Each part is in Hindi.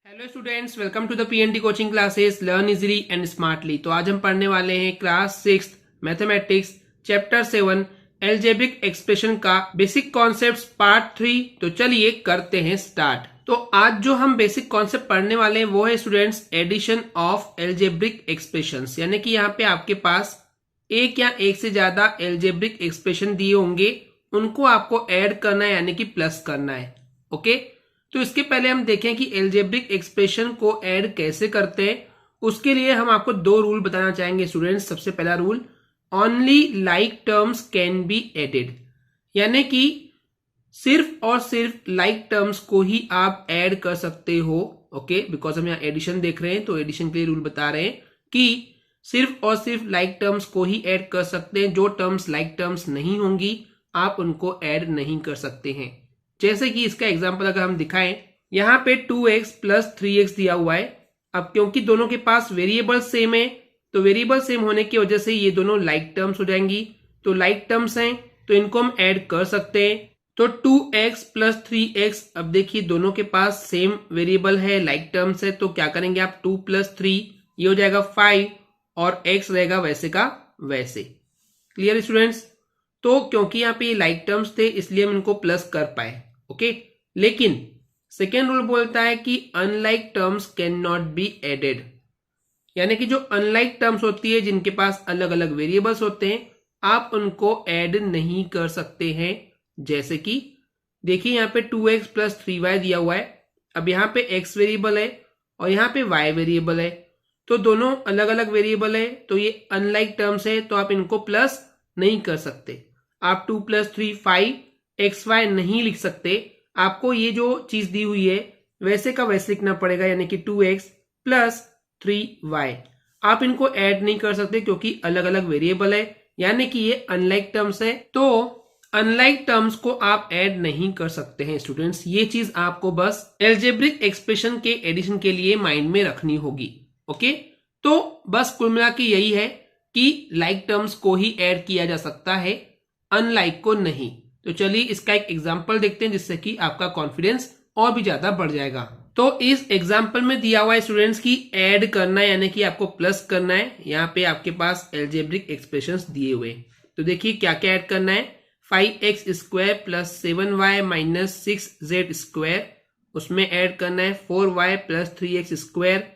Hello students, welcome to the PNT coaching classes learn easily and smartly. तो आज हम पढ़ने वाले हैं class 6 mathematics chapter 7 algebraic expression का बेसिक कॉन्सेप्ट्स पार्ट 3। तो चलिए करते हैं स्टार्ट। तो आज जो हम बेसिक कॉन्सेप्ट पढ़ने वाले हैं वो है students addition of algebraic expressions, यानी कि यहाँ पे आपके पास एक या एक से ज्यादा एल्जेब्रिक एक्सप्रेशन दिए होंगे, उनको आपको ऐड करना है यानी कि प्लस करना है। ओके, तो इसके पहले हम देखें कि एल्जेब्रिक एक्सप्रेशन को ऐड कैसे करते हैं। उसके लिए हम आपको दो रूल बताना चाहेंगे स्टूडेंट्स। सबसे पहला rule, only like terms can be added, यानी कि सिर्फ और सिर्फ लाइक टर्म्स को ही आप ऐड कर सकते हो। ओके, बिकॉज हम यहाँ एडिशन देख रहे हैं तो एडिशन के लिए रूल बता रहे हैं कि सिर्फ और सिर्फ लाइक टर्म्स को ही ऐड कर सकते हैं। जो टर्म्स लाइक टर्म्स नहीं होंगी आप उनको ऐड नहीं कर सकते हैं। जैसे कि इसका एग्जांपल अगर हम दिखाएं, यहाँ पे 2x प्लस 3x दिया हुआ है। अब क्योंकि दोनों के पास वेरिएबल सेम है तो वेरिएबल सेम होने की वजह से ये दोनों लाइक टर्म्स हो जाएंगी। तो लाइक टर्म्स हैं तो इनको हम ऐड कर सकते हैं। तो 2x प्लस 3x, अब देखिए दोनों के पास सेम वेरिएबल है, लाइक टर्म्स है, तो क्या करेंगे आप 2 प्लस 3 ये हो जाएगा 5 और x रहेगा वैसे का वैसे। Clear students? तो क्योंकि यहाँ पे ये लाइक टर्म्स थे इसलिए हम इनको प्लस कर पाए। ओके, लेकिन सेकेंड रूल बोलता है कि unlike terms can not be added, यानी कि जो अनलाइक टर्म्स होती है जिनके पास अलग अलग वेरिएबल्स होते हैं आप उनको ऐड नहीं कर सकते हैं। जैसे कि देखिए यहाँ पे 2x प्लस 3y दिया हुआ है। अब यहाँ पे x वेरिएबल है और यहाँ पे y वेरिएबल है, तो दोनों अलग अलग वेरिएबल है तो ये अनलाइक टर्म्स है तो आप इनको प्लस नहीं कर सकते। आप 2 प्लस 3 5 xy नहीं लिख सकते, आपको ये जो चीज दी हुई है वैसे का वैसे लिखना पड़ेगा, यानी कि 2x प्लस 3y। आप इनको ऐड नहीं कर सकते क्योंकि अलग अलग वेरिएबल है, यानी कि ये अनलाइक टर्म्स है। तो अनलाइक टर्म्स को आप ऐड नहीं कर सकते हैं स्टूडेंट्स। ये चीज आपको बस एल्जेब्रिक एक्सप्रेशन के एडिशन के लिए माइंड में रखनी होगी। ओके, तो बस कुल मिला के यही है कि लाइक टर्म्स को ही ऐड किया जा सकता है, अनलाइक को नहीं। तो चलिए इसका एक एग्जांपल देखते हैं जिससे कि आपका कॉन्फिडेंस और भी ज्यादा बढ़ जाएगा। तो इस एग्जांपल में दिया हुआ है स्टूडेंट्स की ऐड करना है यानी कि आपको प्लस करना है। यहाँ पे आपके पास एल्जेब्रिक एक्सप्रेशंस दिए हुए, तो देखिए क्या क्या ऐड करना है। 5x square plus 7y minus 6z square, उसमें ऐड करना है 4y प्लस 3x स्क्वायर।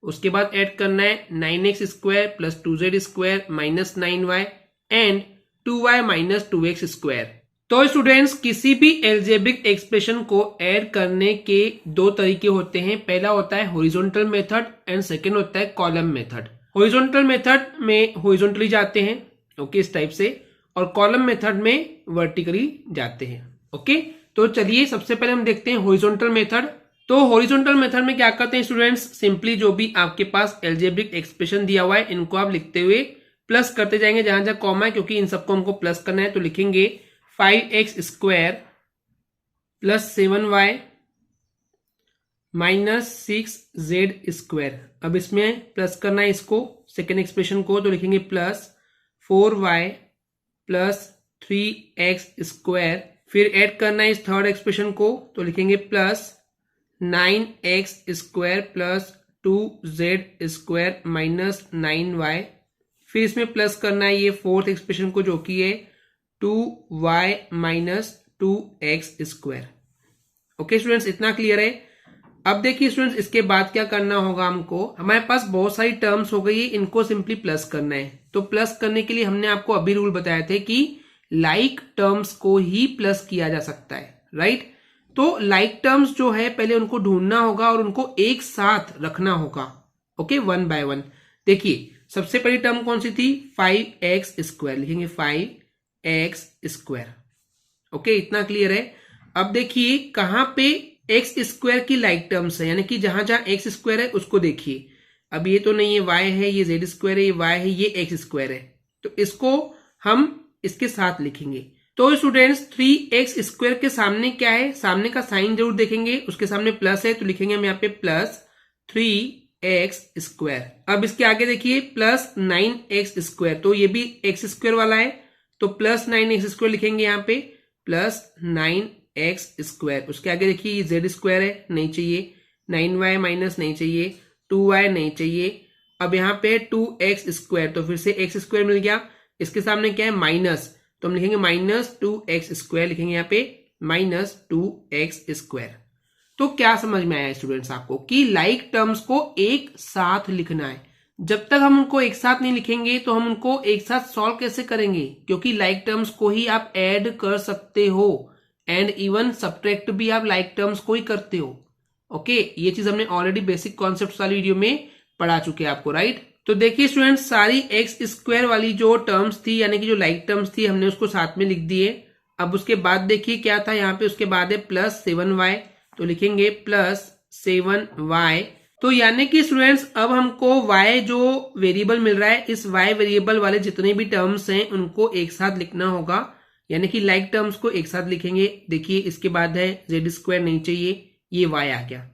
उसके बाद ऐड करना है 9x square plus 2z square minus 9y and 2y minus 2x square. तो स्टूडेंट्स किसी भी एल्जेब्रिक एक्सप्रेशन को ऐड करने के दो तरीके होते हैं। पहला होता है हॉरिजॉन्टल मेथड एंड सेकंड होता है कॉलम मेथड। हॉरिजॉन्टल मेथड में हॉरिजॉन्टली जाते हैं, ओके, इस टाइप से, और कॉलम मेथड में वर्टिकली जाते हैं। ओके, तो चलिए सबसे पहले हम देखते हैं हॉरिजॉन्टल मेथड। तो हॉरिजॉन्टल मेथड में क्या करते हैं स्टूडेंट्स, सिंपली जो भी आपके पास एल्जेब्रिक एक्सप्रेशन दिया हुआ है इनको आप लिखते हुए प्लस करते जाएंगे जहां जहां कॉमा है, क्योंकि इन सबको हमको प्लस करना है। तो लिखेंगे 5x square plus 7y minus 6z square. अब इसमें प्लस करना है इसको, सेकेंड एक्सप्रेशन को, तो लिखेंगे plus 4y plus 3x square. फिर ऐड करना है इस थर्ड एक्सप्रेशन को, तो लिखेंगे plus 9x square plus 2z square minus 9y। फिर इसमें प्लस करना है ये फोर्थ एक्सप्रेशन को जो कि है 2y minus 2x square. Okay students, इतना क्लियर है। अब देखिए स्टूडेंट्स इसके बाद क्या करना होगा हमको, हमारे पास बहुत सारी टर्म्स हो गई है, इनको सिंपली प्लस करना है। तो प्लस करने के लिए हमने आपको अभी रूल बताए थे कि लाइक टर्म्स को ही प्लस किया जा सकता है, राइट। तो लाइक टर्म्स जो है पहले उनको ढूंढना होगा और उनको एक साथ रखना होगा, ओके, वन बाय वन। देखिए सबसे पहली टर्म कौन सी थी, 5x स्क्वायर, लिखेंगे 5x स्क्वायर। ओके, इतना क्लियर है। अब देखिए कहां पे x स्क्वायर की लाइक टर्म्स है, यानी कि जहां जहां x स्क्वायर है उसको देखिए। अब ये तो नहीं है, y है, ये z स्क्वायर है, ये y है, ये x स्क्वायर है, तो इसको हम इसके साथ लिखेंगे। तो स्टूडेंट्स 3x स्क्वायर के सामने क्या है, सामने का साइन जरूर देखेंगे, उसके सामने प्लस है तो लिखेंगे हम यहाँ पे प्लस 3x स्क्वायर। अब इसके आगे देखिए प्लस 9x स्क्वायर, तो ये भी x स्क्वायर वाला है, तो प्लस 9x स्क्वायर लिखेंगे यहाँ पे, प्लस 9x स्क्वायर। उसके आगे देखिए ये z स्क्वायर है, नहीं चाहिए, 9y माइनस नहीं चाहिए, 2y नहीं चाहिए। अब यहाँ पे 2x², तो फिर से x² मिल गया। इसके सामने क्या है माइनस, तो हम लिखेंगे -2x², लिखेंगे यहाँ पे -2x²। तो क्या समझ में आया स्टूडेंट्स आपको कि लाइक टर्म्स को एक साथ लिखना है। जब तक हम उनको एक साथ नहीं लिखेंगे तो हम उनको एक साथ सॉल्व कैसे करेंगे, क्योंकि लाइक टर्म्स को ही आप ऐड कर सकते हो एंड इवन सब्ट्रैक्ट भी आप लाइक टर्म्स को ही करते हो। ओके, ये चीज हमने ऑलरेडी बेसिक कॉन्सेप्ट्स वाली वीडियो में पढ़ा चुके हैं आपको, राइट। तो देखिए स्टूडेंट्स, सारी x² वाली जो टर्म्स थी यानी कि जो लाइक टर्म्स थी हमने उसको साथ में लिख दिए। अब उसके बाद देखिए क्या था यहाँ पे, उसके बाद है +7y, तो लिखेंगे +7y। तो यानी कि स्टूडेंट्स अब हमको y जो वेरिएबल मिल रहा है, इस y वेरिएबल वाले जितने भी टर्म्स हैं उनको एक साथ लिखना होगा, यानी कि लाइक टर्म्स को एक साथ लिखेंगे। देखिए इसके बाद है z² नहीं चाहिए, ये y आ गया,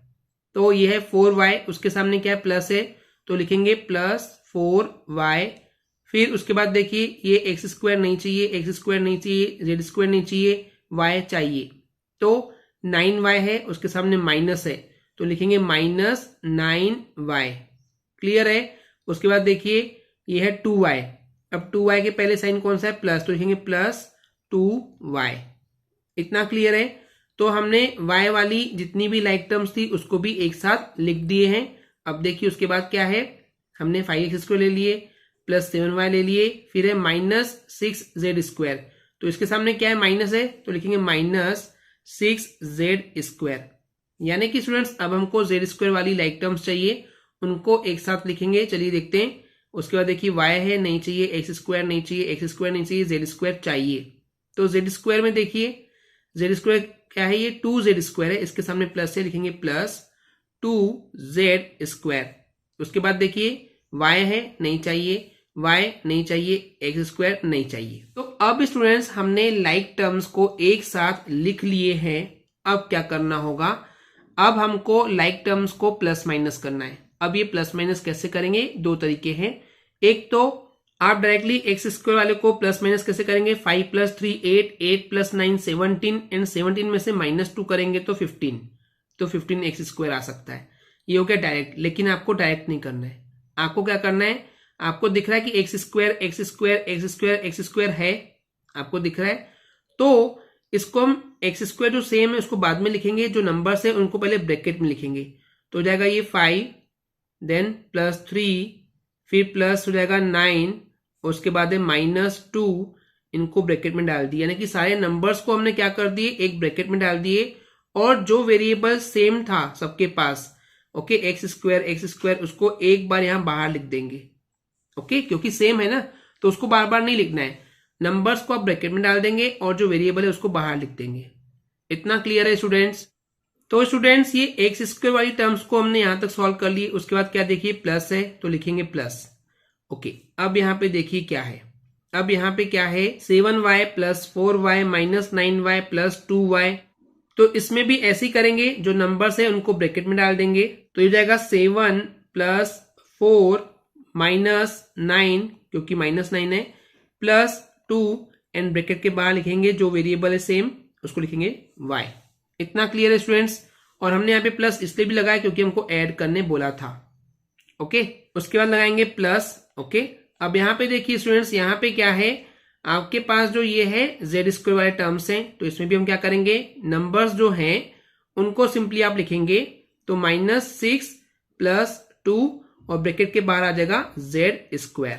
तो ये है 4y, उसके सामने क्या है प्लस है, तो लिखेंगे +4y। फिर उसके बाद देखिए ये x² नहीं चाहिए, x² नहीं चाहिए, z² नहीं चाहिए, y चाहिए, तो 9y है, उसके सामने माइनस है, तो लिखेंगे -9y। क्लियर है। उसके बाद देखिए ये है 2y, अब 2y के पहले साइन कौन सा है, प्लस, तो लिखेंगे +2y। इतना क्लियर है। तो हमने y वाली जितनी भी लाइक टर्म्स थी उसको भी एक साथ लिख दिए हैं। अब देखिए उसके बाद क्या है, हमने 5x² ले लिए, +7y ले लिए, फिर है -6z², तो इसके सामने क्या है माइनस है, तो लिखेंगे -6z²। यानी कि स्टूडेंट्स अब हमको z² वाली लाइक टर्म्स चाहिए, उनको एक साथ लिखेंगे। चलिए देखते हैं। उसके बाद देखिए y है नहीं चाहिए, x² नहीं चाहिए, x² नहीं चाहिए, z² चाहिए, तो z² में देखिए z² क्या है, ये 2z² है, इसके सामने प्लस है, लिखेंगे +2z²। उसके बाद देखिए y है नहीं चाहिए, y नहीं चाहिए, x² नहीं चाहिए। तो अब स्टूडेंट्स हमने लाइक टर्म्स को एक साथ लिख लिए हैं। अब क्या करना होगा, अब हमको लाइक टर्म्स को प्लस माइनस करना है। अब ये प्लस माइनस कैसे करेंगे, दो तरीके हैं। एक तो आप डायरेक्टली x² वाले को प्लस माइनस कैसे करेंगे, 5 + 3 8, 8 + 9 17 एंड 17 में से -2 करेंगे तो 15, तो 15x² आ सकता है। ये हो गया डायरेक्ट, लेकिन आपको डायरेक्ट नहीं करना है। आपको क्या करना है, आपको दिख रहा है कि x² है, आपको दिख रहा है, तो इसको हम x² जो सेम है उसको बाद में लिखेंगे, जो नंबर्स है उनको पहले ब्रैकेट में लिखेंगे। तो हो जाएगा ये 5, देन +3, फिर प्लस हो जाएगा 9, उसके बाद है -2, इनको ब्रैकेट में डाल दिए, यानी कि सारे नंबर्स को हमने क्या कर दिए, एक ब्रैकेट में डाल दिए। और जो वेरिएबल सेम था सबके पास, ओके, x², उसको एक बार यहां बाहर लिख देंगे, ओके, क्योंकि सेम है ना, तो उसको बार बार नहीं लिखना है। नंबर्स को आप ब्रैकेट में डाल देंगे और जो वेरिएबल है उसको बाहर लिख देंगे। इतना क्लियर है स्टूडेंट्स। तो स्टूडेंट्स ये x² वाली टर्म्स को हमने यहां तक सॉल्व कर लिए। उसके बाद क्या देखिए प्लस है, तो लिखेंगे प्लस, ओके। अब यहां पे देखिए क्या है, अब यहां पे क्या है, 7y + 4y -9y + 2y। तो इसमें भी ऐसे ही करेंगे, जो नंबर्स है उनको ब्रैकेट में डाल देंगे, तो ये जाएगा 7 + 4 -9, क्योंकि -9 है, +2 एंड ब्रैकेट के बाहर लिखेंगे जो वेरिएबल है सेम, उसको लिखेंगे y। इतना क्लियर है स्टूडेंट्स। और हमने यहाँ पे प्लस इसलिए भी लगाया क्योंकि हमको ऐड करने बोला था, ओके। उसके बाद लगाएंगे प्लस, ओके। अब यहाँ पे देखिए स्टूडेंट्स, यहाँ पे क्या है, आपके पास जो ये है z² वाले टर्म्स हैं, तो इसमें भी हम क्या करेंगे, नंबर्स जो हैं उनको सिंपली आप लिखेंगे, तो -6 + 2 और ब्रैकेट के बाहर आ जाएगा z²।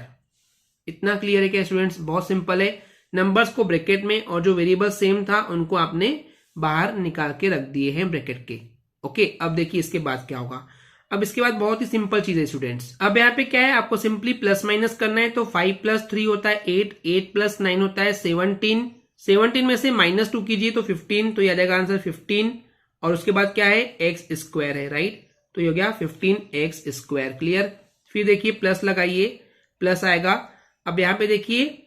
इतना क्लियर है क्या स्टूडेंट्स, बहुत सिंपल है। नंबर्स को ब्रैकेट में और जो वेरिएबल सेम था उनको आपने बाहर निकाल के रख दिए हैं ब्रैकेट के, ओके। अब देखिए इसके बाद क्या होगा, अब इसके बाद बहुत ही सिंपल चीज है स्टूडेंट्स। अब यहाँ पे क्या है, आपको सिंपली प्लस माइनस करना है, तो 5 + 3 होता है 8, 8 + 9 होता है 17, 17 में से -2 कीजिए तो 15, तो यह आ जाएगा आंसर 15। और उसके बाद क्या है, x² है, राइट, तो ये हो गया 15x²। क्लियर। फिर देखिए प्लस लगाइए, प्लस आएगा। अब यहाँ पे देखिए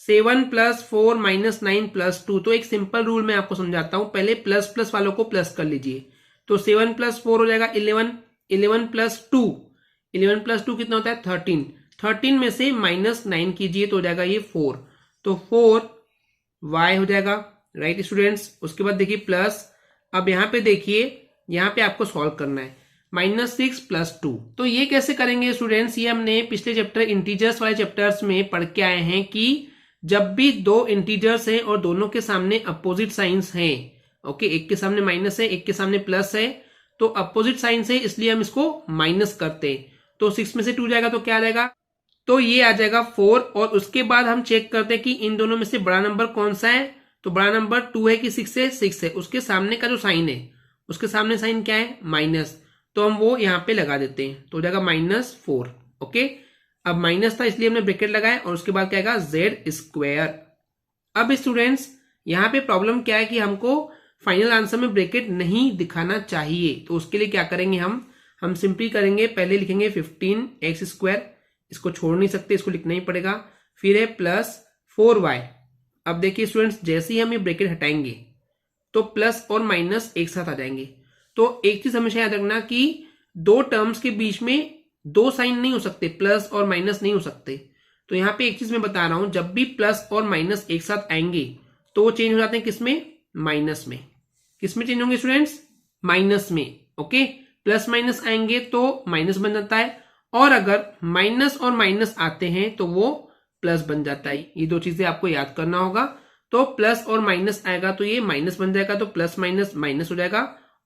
7 + 4 -9 + 2, तो एक सिंपल रूल मैं आपको समझाता हूं, पहले प्लस वालों को प्लस कर लीजिए, तो 7 + 4 हो जाएगा 11, 11 + 2, 11 + 2 कितना होता है 13, 13 में से -9 कीजिए तो हो जाएगा ये 4, तो 4y हो जाएगा, राइट स्टूडेंट्स। उसके बाद देखिए प्लस, अब यहाँ पे देखिए यहाँ पे आपको सॉल्व करना है। -6 + 2, तो ये कैसे करेंगे स्टूडेंट्स, ये हमने पिछले चैप्टर इंटीजर्स वाले चैप्टर्स में पढ़ के आए हैं कि जब भी दो इंटीजर्स हैं और दोनों के सामने अपोजिट साइंस हैं, ओके, एक के सामने माइनस है, एक के सामने प्लस है, तो अपोजिट साइंस है इसलिए हम इसको माइनस करते हैं। तो 6 में से 2 जाएगा तो क्या आ जाएगा, तो ये आ जाएगा 4। और उसके बाद हम चेक करते हैं कि इन दोनों में से बड़ा नंबर कौन सा है, तो बड़ा नंबर 2 है कि 6 है, 6 है। उसके सामने का जो साइन है, उसके सामने साइन क्या है, माइनस, तो हम वो यहाँ पे लगा देते हैं, तो हो जाएगा -4। ओके, अब माइनस था इसलिए हमने ब्रैकेट लगाया और उसके बाद क्या आएगा z²। अब स्टूडेंट्स यहाँ पे प्रॉब्लम क्या है कि हमको फाइनल आंसर में ब्रैकेट नहीं दिखाना चाहिए, तो उसके लिए क्या करेंगे हम सिंपली करेंगे, पहले लिखेंगे 15x², इसको छोड़ नहीं सकते, इसको लिखना ही पड़ेगा, फिर है +4y। अब देखिए स्टूडेंट्स जैसे ही हम ये ब्रैकेट हटाएंगे तो प्लस और माइनस एक साथ आ जाएंगे। तो एक चीज हमेशा याद रखना कि दो टर्म्स के बीच में दो साइन नहीं हो सकते, प्लस और माइनस नहीं हो सकते। तो यहाँ पे एक चीज मैं बता रहा हूं, जब भी प्लस और माइनस एक साथ आएंगे तो वो चेंज हो जाते हैं किसमें, माइनस में। किसमें चेंज होंगे स्टूडेंट्स, माइनस में। ओके, प्लस माइनस आएंगे तो माइनस बन जाता है, और अगर माइनस और माइनस आते हैं तो वो प्लस बन जाता है। ये दो चीजें आपको याद करना होगा। तो प्लस और माइनस आएगा तो ये माइनस बन जाएगा, तो प्लस माइनस माइनस हो जाएगा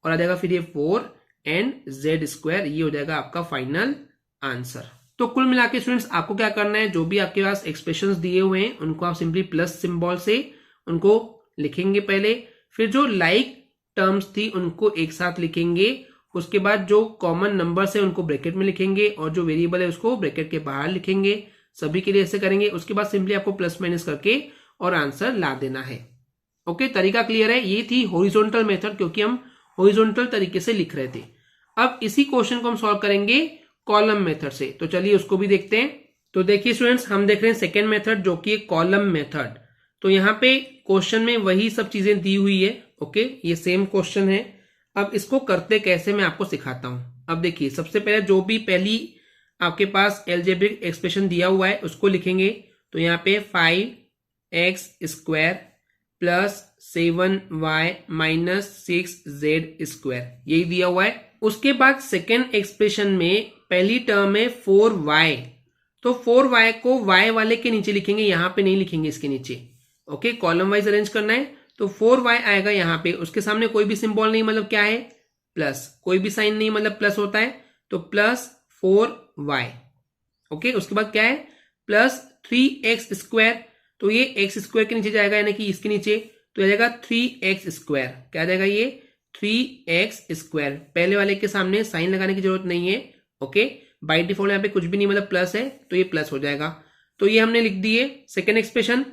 और आ जाएगा फिर ये 4 एंड z²। ये हो जाएगा आपका फाइनल आंसर। तो कुल मिला के स्टूडेंट्स आपको क्या करना है, जो भी आपके पास एक्सप्रेशंस दिए हुए हैं उनको आप सिंपली प्लस सिंबल से उनको लिखेंगे पहले, फिर जो लाइक टर्म्स थी उनको एक साथ लिखेंगे, उसके बाद जो कॉमन नंबर्स है उनको ब्रैकेट में लिखेंगे और जो वेरिएबल है उसको ब्रैकेट के बाहर लिखेंगे। सभी के लिए ऐसे करेंगे। उसके बाद सिंपली आपको प्लस माइनस करके और आंसर ला देना है। ओके, तरीका क्लियर है। ये थी हॉरिजॉन्टल मेथड, क्योंकि हम हॉरिजॉन्टल तरीके से लिख रहे थे। अब इसी क्वेश्चन को हम सॉल्व करेंगे कॉलम मेथड से, तो चलिए उसको भी देखते हैं। तो देखिए स्टूडेंट्स, हम देख रहे हैं सेकेंड मेथड जो कि कॉलम मेथड। तो यहाँ पे क्वेश्चन में वही सब चीजें दी हुई है। ओके, ये सेम क्वेश्चन है। अब इसको करते कैसे मैं आपको सिखाता हूं। अब देखिए, सबसे पहले जो भी पहली आपके पास एल्जेब्रिक एक्सप्रेशन दिया हुआ है उसको लिखेंगे। तो यहाँ पे 5x² + 7y - 6z², यही दिया हुआ है। उसके बाद सेकेंड एक्सप्रेशन में पहली टर्म है 4y, तो 4y को y वाले के नीचे लिखेंगे, यहां पे नहीं लिखेंगे, इसके नीचे। ओके, कॉलम वाइज अरेंज करना है। तो 4y आएगा यहाँ पे, उसके सामने कोई भी सिंबल नहीं, मतलब क्या है, प्लस, कोई भी साइन नहीं मतलब प्लस होता है, तो +4y। ओके, उसके बाद क्या है, +3x², तो ये x² के नीचे जाएगा, यानी कि इसके नीचे, तो आ जाएगा 3x²। क्या आ जाएगा, ये 3x²। पहले वाले के सामने साइन लगाने की जरूरत नहीं है। ओके, बाय डिफॉल्ट यहाँ पे कुछ भी नहीं, मतलब प्लस है, तो ये प्लस हो जाएगा। तो ये हमने लिख दिए सेकेंड एक्सप्रेशन।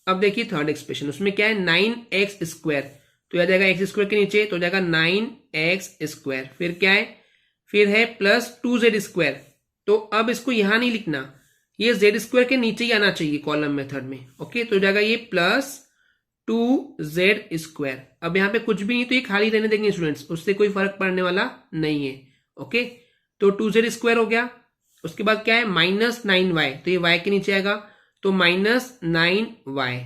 अब देखिए थर्ड एक्सप्रेशन, उसमें क्या है, 9x², तो आ जाएगा x² के नीचे, तो हो जाएगा 9x²। फिर क्या है, फिर है +2z²। तो अब इसको यहां नहीं लिखना, ये z² के नीचे ही आना चाहिए कॉलम मेथड में। ओके, तो हो जाएगा ये +2z²। अब यहाँ पे कुछ भी नहीं, तो ये खाली रहने देंगे स्टूडेंट्स, उससे कोई फर्क पड़ने वाला नहीं है। ओके, तो 2z² हो गया। उसके बाद क्या है, -9y, तो ये y के नीचे आएगा, तो -9y।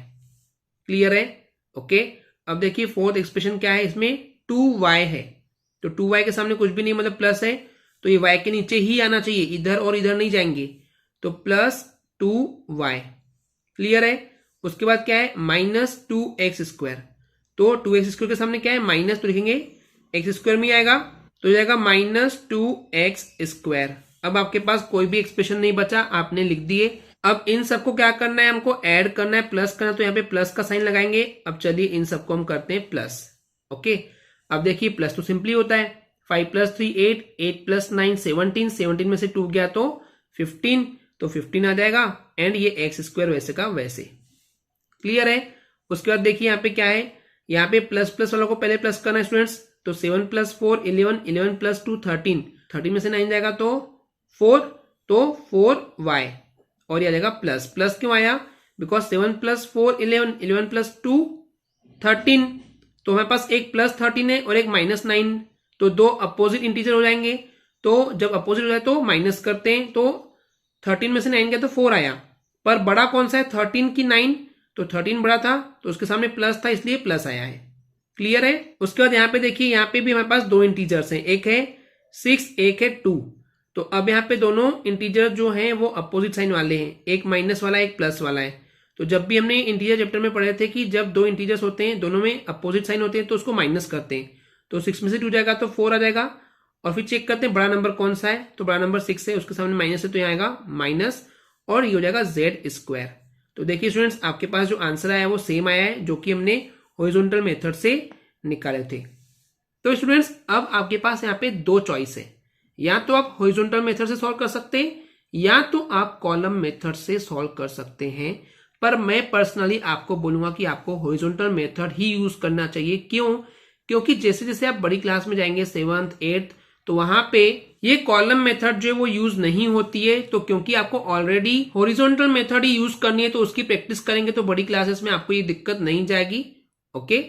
क्लियर है। ओके, अब देखिए फोर्थ एक्सप्रेशन क्या है, इसमें 2y है, तो 2y के सामने कुछ भी नहीं, मतलब प्लस है, तो ये y के नीचे ही आना चाहिए, इधर और इधर नहीं जाएंगे, तो +2y। क्लियर है। उसके बाद क्या है, -2x², तो 2x² के सामने क्या है, माइनस, तो लिखेंगे x² में आएगा, तो जाएगा -2x²। अब आपके पास कोई भी एक्सप्रेशन नहीं बचा, आपने लिख दिए। अब इन सबको क्या करना है, हमको ऐड करना है, प्लस करना है, तो यहाँ पे प्लस का साइन लगाएंगे। अब चलिए इन सबको हम करते हैं प्लस। ओके, अब देखिए प्लस तो सिंपली होता है, 5 + 3 8, 8 + 9 17, 17 में से 2 गया तो 15, तो 15 आ जाएगा, एंड ये x² वैसे का वैसे। क्लियर है। उसके बाद देखिए यहाँ पे क्या है, यहाँ पे प्लस प्लस वालों को पहले प्लस करना है स्टूडेंट्स, तो 7 + 4 11, 11 + 2 13, 13 में से 9 जाएगा तो 4, तो 4y, और ये आ जाएगा प्लस। प्लस क्यों आया, बिकॉज 7 + 4 11, 11 + 2 13, तो हमारे पास एक +13 है और एक -9, तो दो अपोजिट इंटीजर हो जाएंगे। तो जब अपोजिट हो जाए तो माइनस करते हैं, तो 13 में से 9 गया तो 4 आया, पर बड़ा कौन सा है, 13 की 9, तो 13 बड़ा था, तो उसके सामने प्लस था, इसलिए प्लस आया है। क्लियर है। उसके बाद यहाँ पे देखिए, यहाँ पे भी हमारे पास दो इंटीजर्स हैं, एक है 6, एक है 2। तो अब यहाँ पे दोनों इंटीजर जो हैं वो अपोजिट साइन वाले हैं, एक माइनस वाला एक प्लस वाला है। तो जब भी हमने इंटीजर चैप्टर में पढ़े थे कि जब दो इंटीजर्स होते हैं दोनों में अपोजिट साइन होते हैं तो उसको माइनस करते हैं। तो 6 में से 2 जाएगा तो 4 आ जाएगा, और फिर चेक करते हैं बड़ा नंबर कौन सा है, तो बड़ा नंबर 6 है, उसके सामने माइनस है तो यहाँ आएगा माइनस, और ये हो जाएगा z²। तो देखिए स्टूडेंट्स, आपके पास जो आंसर आया है वो सेम आया है जो कि हमने हॉरिजॉन्टल मेथड से निकाले थे। तो स्टूडेंट्स, अब आपके पास यहाँ पे दो चॉइस है, या तो आप हॉरिजॉन्टल मेथड से सॉल्व कर सकते हैं या तो आप कॉलम मेथड से सॉल्व कर सकते हैं। पर मैं पर्सनली आपको बोलूंगा कि आपको हॉरिजॉन्टल मेथड ही यूज करना चाहिए। क्यों? क्योंकि जैसे जैसे आप बड़ी क्लास में जाएंगे 7th 8th, तो वहां पे ये कॉलम मेथड जो है वो यूज नहीं होती है। तो क्योंकि आपको ऑलरेडी हॉरिजॉन्टल मेथड ही यूज करनी है तो उसकी प्रैक्टिस करेंगे तो बड़ी क्लासेस में आपको ये दिक्कत नहीं जाएगी। ओके,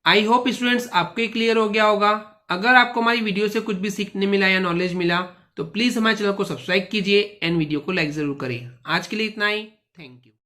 आई होप स्टूडेंट्स आपके क्लियर हो गया होगा। अगर आपको हमारी वीडियो से कुछ भी सीखने मिला या नॉलेज मिला तो प्लीज हमारे चैनल को सब्सक्राइब कीजिए एंड वीडियो को लाइक जरूर करें। आज के लिए इतना ही, थैंक यू।